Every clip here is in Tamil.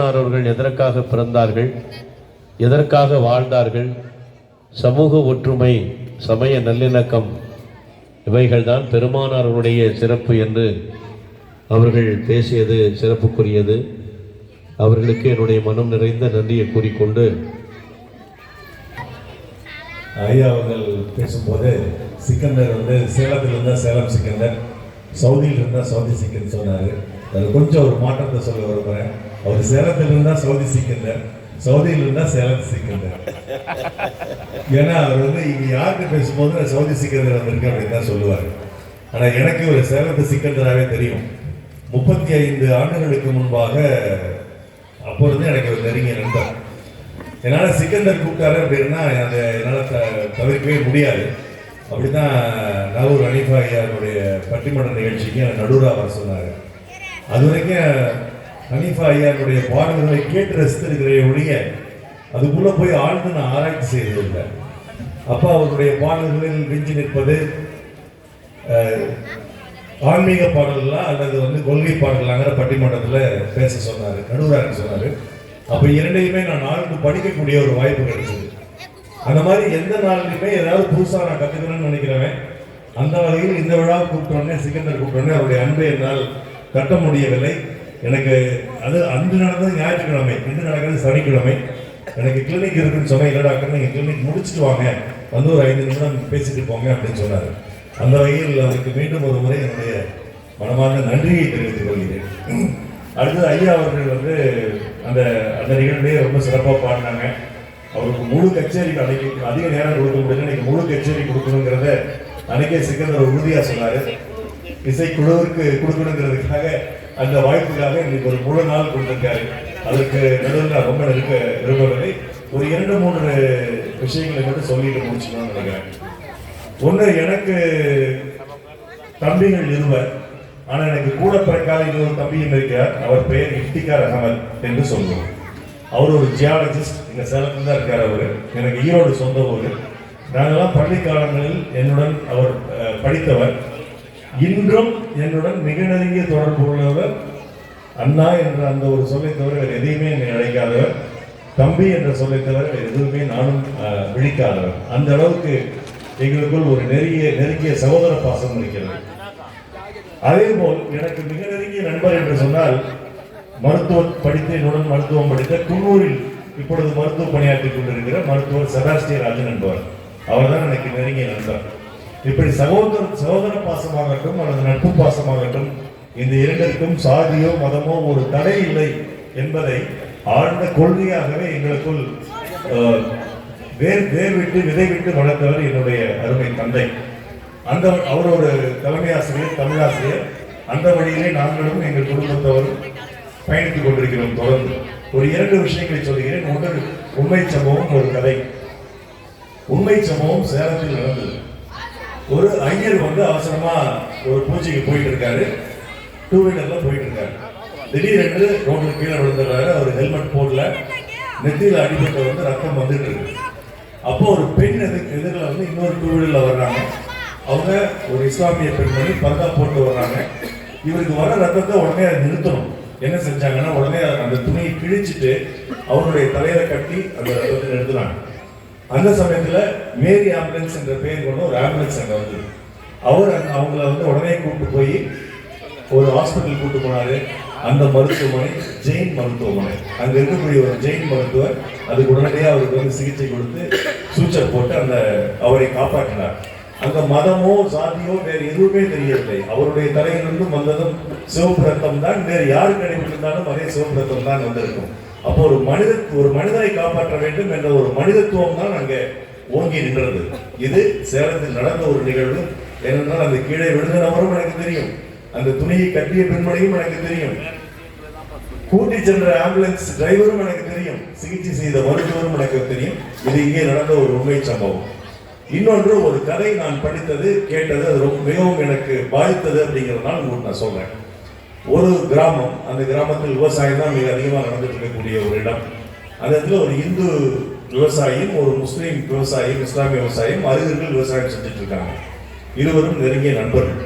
அவர்கள் எதற்காக பிறந்தார்கள், எதற்காக வாழ்ந்தார்கள், சமூக ஒற்றுமை, சமய நல்லிணக்கம், இவைகள்தான் பெருமானாருடைய சிறப்பு என்று அவர்கள் பேசியது சிறப்புக்குரியது. அவர்களுக்கு என்னுடைய மனம் நிறைந்த நன்றியை கூறிக்கொண்டு, ஐயா அவர்கள் பேசும்போது சிக்கந்தர் சேலத்தில் இருந்தால் சேலம் சிக்கந்தர், சவுதியில் இருந்தால் சவுதி சிக்கன் சொன்னார். அதில் கொஞ்சம் ஒரு மாற்றத்தை சொல்ல விரும்புகிறேன். அவர் சேலத்தில் இருந்தால் சவுதி சிக்கந்தர், சவுதியில் இருந்தால் சேலம் சிக்கந்தர். ஏன்னா அவர் இங்கே யாருக்கு பேசும்போது சவுதி சிக்கந்தர் வந்திருக்கு அப்படின்னு தான் சொல்லுவார். ஆனால் எனக்கு ஒரு சேலத்து சிக்கந்தராகவே தெரியும். 35 ஆண்டுகளுக்கு முன்பாக அப்பொழுது எனக்கு ஒரு நெருங்கிய நண்பர். என்னால் சிக்கந்தர் கூப்பிட்டாரு அப்படின்னா அதை என்னால் தவிர்க்கவே முடியாது. அப்படி தான் நாகூர் ஹனீஃபா ஐயாவுடைய பட்டிமன்ற நிகழ்ச்சிக்கு நடுவராக வர சொன்னார். அது வரைக்கும் ஹனீஃபா ஐயாவுடைய பாடல்களை கேட்டு ரசித்திருக்கிற ஒழிய அதுக்குள்ளே போய் ஆழ்ந்து நான் ஆராய்ச்சி செய்ததில்லை. அப்போ அவருடைய பாடல்களில் விஞ்சி நிற்பது ஆன்மீக பாடல்களா அல்லது கொள்கை பாடலாங்கிற பட்டிமன்றத்தில் பேச சொன்னார், நடுவராக சொன்னார். அப்போ இரண்டையுமே நான் ஆழ்ந்து படிக்கக்கூடிய ஒரு வாய்ப்பு கிடைச்சது. அந்த மாதிரி எந்த நாளிலுமே ஏதாவது புதுசாக நான் கற்றுக்கணும்னு நினைக்கிறவன். அந்த வகையில் இந்த விழாவை கூப்பிட்டோடனே, சிக்கந்தர் கூப்பிட்டோடனே அவருடைய அன்பை என்னால் கட்ட முடியவில்லை. எனக்கு அது அன்று நடந்தது ஞாயிற்றுக்கிழமை, இன்று நடக்கிறது சனிக்கிழமை. எனக்கு கிளினிக் இருக்குன்னு சொன்னேன். இல்லை டாக்டர், நீங்கள் கிளினிக் முடிச்சுட்டு வாங்க, ஒரு 5 நிமிடம் பேசிட்டு போங்க அப்படின்னு சொன்னார். அந்த வகையில் அவருக்கு மீண்டும் ஒரு முறை என்னுடைய மனமார்ந்த நன்றியை தெரிவித்துக் கொள்கிறேன். அடுத்தது ஐயா அவர்கள் அந்த அந்த நிகழ்ச்சியை ரொம்ப சிறப்பாக பாடினாங்க. அவருக்கு முழு கச்சேரிக்கு அதிக நேரம் கொடுக்க முடியல, இன்னைக்கு முழு கச்சேரி கொடுக்கணுங்கிறத அன்னைக்கே சிக்கந்தர் உறுதியாக சொன்னார். இசைக்குழுவிற்கு கொடுக்கணுங்கிறதுக்காக, அந்த வாய்ப்புக்காக இன்னைக்கு ஒரு முழு நாள் கொடுத்துருக்காரு. அதுக்கு நடுவில் ரொம்ப நெருக்க விரும்பவில்லை. ஒரு 2-3 விஷயங்களை மட்டும் சொல்லிட்டு முடிச்சுக்கணும்னு நினைக்கிறேன். ஒன்று, எனக்கு தம்பிகள் 2, ஆனால் எனக்கு கூட பிறக்காத இன்னொரு தம்பியும் இருக்கிறார். அவர் பெயர் இஃப்திகார் அகமது என்று சொல்லுவோம். அவர் ஒரு ஜியாலஜிஸ்ட், எங்கள் சேலத்தில் தான் இருக்கார். அவர் எனக்கு ஈரோடு சொந்த ஊர். நாங்கள்லாம் பள்ளி காலங்களில் என்னுடன் அவர் படித்தவர். இன்றும் என்னுடன் மிக நெருங்கிய தொடர்பு உள்ளவர். அண்ணா என்ற அந்த ஒரு சொல்லை தவிர வேறு எதையுமே என்னை அழைக்காதவர். தம்பி என்ற சொல்லை தவிர வேறு எதுவுமே நானும் விழிக்காதவர். அந்த அளவுக்கு எங்களுக்குள் ஒரு நெருங்கிய சகோதர பாசம் இருக்கிறது. அதேபோல் எனக்கு மிக நெருங்கிய நண்பர் என்று சொன்னால், மருத்துவம் படித்து என்னுடன் மருத்துவம் படித்த குன்னூரில் இப்பொழுது மருத்துவ பணியாற்றிக் கொண்டிருக்கிற மருத்துவர் செபாஸ்டியன் ராஜன் என்பவர். அவர் தான் எனக்கு நெருங்கிய நண்பர். இப்படி சகோதர பாசமாகட்டும் அல்லது நட்பு பாசமாகட்டும், இந்த இரண்டிற்கும் சாதியோ மதமோ ஒரு தடை இல்லை என்பதை ஆழ்ந்த கொள்கையாகவே எங்களுக்குள் வேர் விட்டு விதை விட்டு வளர்த்தவர் என்னுடைய அருமை தந்தை. அவர் ஒரு தலைமை ஆசிரியர், தமிழாசிரியர். அந்த வழியிலே நாங்களும் எங்கள் குடும்பத்தவரும் பயணித்துக் கொண்டிருக்கிறோம் தொடர்ந்து. ஒரு 2 விஷயங்களை சொல்கிறேன். ஒன்று உண்மை சம்பவம், ஒரு கதை. உண்மை சம்பவம் சேலத்தில் நடந்தது. ஒரு ஐயர் அவசரமா ஒரு பூஜைக்கு போயிட்டு இருக்காரு. 2 வீலர்ல போயிட்டு இருக்காரு. திடீரென்று ரோட்ல கீழே விழுந்துடுறாரு. அவர் ஹெல்மெட் போடல. நெத்தியில அடிபட்டு ரத்தம் வந்துட்டு இருக்கு. அப்போ ஒரு பெண் எதிரில் இன்னொரு 2 வீலர்ல வர்றாங்க. அவங்க ஒரு இஸ்லாமிய பெண்மணி, பர்தா போட்டு வர்றாங்க. இவருக்கு வர ரத்தத்தை உடனே அதை நிறுத்தணும். என்ன செஞ்சாங்கன்னா, உடனே அந்த துணியை கிழிச்சிட்டு அவருடைய தலையில கட்டி அந்த ரத்தத்தை நிறுத்தினாங்க. அந்த சமயத்துல மேரி ஆம்புலன்ஸ் என்ற பெயர் கொண்ட ஒரு ஆம்புலன்ஸ் அங்கே வந்து அவர் அவங்கள உடனே கூப்பிட்டு போய் ஒரு ஹாஸ்பிட்டல் கூப்பிட்டு போனாரு. அந்த மருத்துவமனை ஜெயின் மருத்துவமனை. அங்க இருக்கக்கூடிய ஒரு ஜெயின் மருத்துவர் அதுக்கு உடனடியாக அவருக்கு சிகிச்சை கொடுத்து சூச்சர் போட்டு அவரை காப்பாற்றினார். அங்க மதமோ சாதியோ வேறு எதுவுமே தெரியவில்லை. அவருடைய தலையிலிருந்து வந்ததும் சிவப்பு ரத்தம் தான். வேறு யாருக்கு அடைபட்டிருந்தாலும் அதே சிவப்பு ரத்தம் தான் வந்திருக்கும். அப்போ ஒரு மனிதனை காப்பாற்ற வேண்டும் என்ற ஒரு மனிதத்துவம் தான் அங்கே ஓங்கி நின்றது. இது சேலத்தில் நடந்த ஒரு நிகழ்வு. ஏனென்றால் அந்த கீழே விழுந்தவரும் எனக்கு தெரியும், அந்த துணியை கட்டிய பெண்மணியும் எனக்கு தெரியும், கூட்டி சென்ற ஆம்புலன்ஸ் டிரைவரும் எனக்கு தெரியும், சிகிச்சை செய்த மருத்துவரும் எனக்கு தெரியும். இது இங்கே நடந்த ஒரு உண்மை சம்பவம். இன்னொன்று, ஒரு கதை நான் படித்தது, கேட்டது, அது மிகவும் எனக்கு பாதித்தது. அப்படிங்கிறதுனால உங்களுக்கு நான் சொல்றேன். ஒரு கிராமம், அந்த கிராமத்தில் விவசாயம் தான் மிக அதிகமாக நடந்துட்டு இருக்கக்கூடிய ஒரு இடம். அந்த இடத்துல ஒரு இந்து விவசாயியும் ஒரு முஸ்லீம் விவசாயியும், இஸ்லாமிய விவசாயியும் அருகில் விவசாயம் செஞ்சுட்டு இருக்காங்க. இருவரும் நெருங்கிய நண்பர்கள்.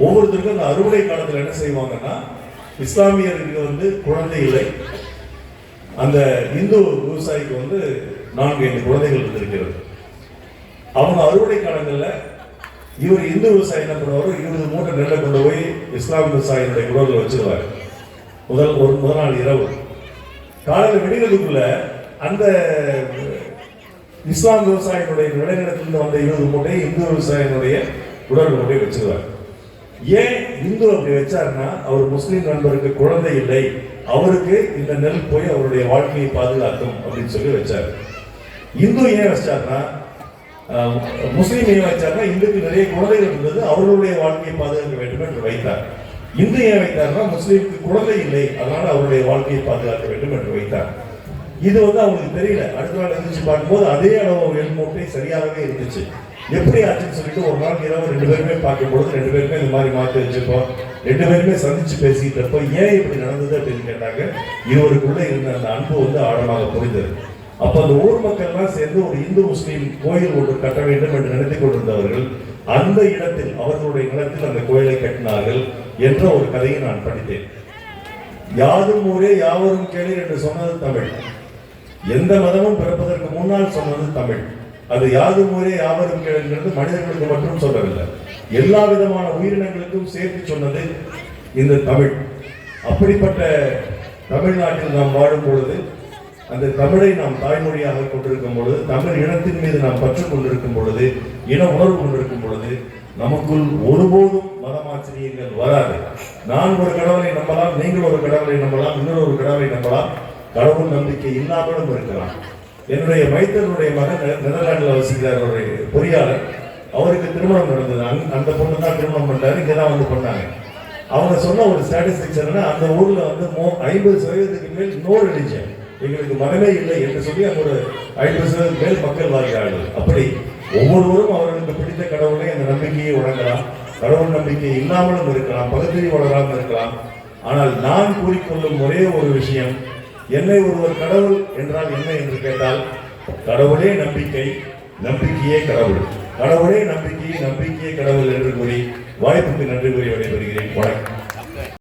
ஒவ்வொருத்தருக்கும் அந்த அறுவடை காலத்தில் என்ன செய்வாங்கன்னா, இஸ்லாமியர்களுக்கு குழந்தை இல்லை, அந்த இந்து விவசாயிக்கு வந்து 4-5 குழந்தைகள் இருந்திருக்கிறது. அவங்க அறுவடை காலங்களில் இவர் இந்து விவசாயி என்ன பண்ணுவாரோ 20 மூட்டை நெல்லை கொண்டு போய் இஸ்லாம் விவசாயினுடைய குடோனில் வச்சிருவார். முதல் நாள் இரவு காலையில் வெடிக்கிறதுக்குள்ள அந்த இஸ்லாம் விவசாயினுடைய விளைநிலத்திலிருந்து வந்த 20 மூட்டையை இந்து விவசாயினுடைய குடோனில் கொண்டு போய் வச்சிருவார். ஏன் இந்து அப்படி வச்சாருன்னா, அவர் முஸ்லீம் நண்பருக்கு குழந்தை இல்லை, அவருக்கு இந்த நெல் போய் அவருடைய வாழ்க்கையை பாதுகாக்கும் அப்படின்னு சொல்லி வச்சார். இந்து ஏன் வச்சார்னா, முஸ்லீம் ஏன் வச்சார்னா, இந்துக்கு நிறைய குழந்தைகள் இருந்தது, அவர்களுடைய வாழ்க்கையை பாதுகாக்க வேண்டும் என்று வைத்தார். இந்து ஏன் வைத்தார்னா, முஸ்லீமுக்கு குழந்தை இல்லை, அதனால அவருடைய வாழ்க்கையை பாதுகாக்க வேண்டும் என்று வைத்தார். இது வந்து அவங்களுக்கு தெரியல. அடுத்த நாள் இருந்துச்சு பார்க்கும்போது அதே அளவு எண் மூட்டை சரியாகவே இருந்துச்சு. எப்படி ஆச்சுன்னு சொல்லிட்டு ஒரு நாள் இரவு 2 பேருமே பார்க்கும்போது 2 பேருமே இந்த மாதிரி மாற்றி வச்சுப்போம். 2 பேருமே சந்திச்சு பேசிட்டு இருப்போ ஏன் இப்படி நடந்தது அப்படின்னு கேட்டாங்க. இருவருக்குள்ள இருந்த அந்த அன்பு வந்து ஆழமாக புரிந்தது. அப்ப அந்த ஊர் மக்கள்லாம் சேர்ந்து ஒரு இந்து முஸ்லீம் கோயில் ஒன்று கட்ட வேண்டும் என்று நினைத்துக் கொண்டிருந்தவர்கள் அந்த இடத்தில் அவர்களுடைய நிலத்தில் அந்த கோயிலை கட்டினார்கள் என்ற ஒரு கதையை நான் படித்தேன். யாதும் ஊரே யாவரும் கேளீர் என்று சொன்னது தமிழ். எந்த மதமும் பிறப்பதற்கு முன்னால் சொன்னது தமிழ். அது யாதும் ஊரே யாவரும் கேளுங்கிறது மனிதர்களுக்கு மட்டும் சொல்லவில்லை, எல்லா விதமான உயிரினங்களுக்கும் சேர்த்து சொன்னது இந்த தமிழ். அப்படிப்பட்ட தமிழ்நாட்டில் நாம் வாழும் பொழுது, அந்த தமிழை நாம் தாய்மொழியாக கொண்டிருக்கும் பொழுது, தமிழ் இனத்தின் மீது நாம் பற்று கொண்டிருக்கும் பொழுது, இன உணர்வு கொண்டிருக்கும் பொழுது, நமக்குள் ஒருபோதும் மதமாச்சரியங்கள் வராது. நான் ஒரு கடவுளை நம்பலாம், நீங்கள் ஒரு கடவுளை நம்பலாம், இன்னொரு கடவுளை நம்பலாம், கடவுள் நம்பிக்கை இல்லாமலும் இருக்கலாம். என்னுடைய மைத்தனுடைய மகன் நெதர்லாண்டில் வசிக்கிறார், ஒரு பொறியாளர். அவருக்கு திருமணம் நடந்தது. அந்த பொண்ணு தான் திருமணம் பண்ணாரு, இங்கே தான் வந்து பண்ணாங்க. அவங்க சொன்ன ஒரு ஸ்டாட்டிஸ்டிக்ஸ் என்னன்னா, அந்த ஊர்ல வந்து 50% மேல் நோ ரிலிஜன், எங்களுக்கு மதமே இல்லை என்று சொல்லி அங்க ஒரு 50% மேல் மக்கள் வாழ்கிறார்கள். அப்படி ஒவ்வொருவரும் அவர்களுக்கு பிடித்த கடவுளை அந்த நம்பிக்கையை வழங்கலாம். கடவுள் நம்பிக்கை இல்லாமலும் இருக்கலாம், பகுதியை வளராமல் இருக்கலாம். ஆனால் நான் கூறிக்கொள்ளும் ஒரே ஒரு விஷயம், என்னை ஒருவர் கடவுள் என்றால் என்ன என்று கேட்டால், கடவுளே நம்பிக்கை, நம்பிக்கையே கடவுள், கடவுளே நம்பிக்கை, நம்பிக்கையே கடவுள் என்று கூறி வாய்ப்புக்கு நன்றி கூறி விடைபெறுகிறேன். வணக்கம்.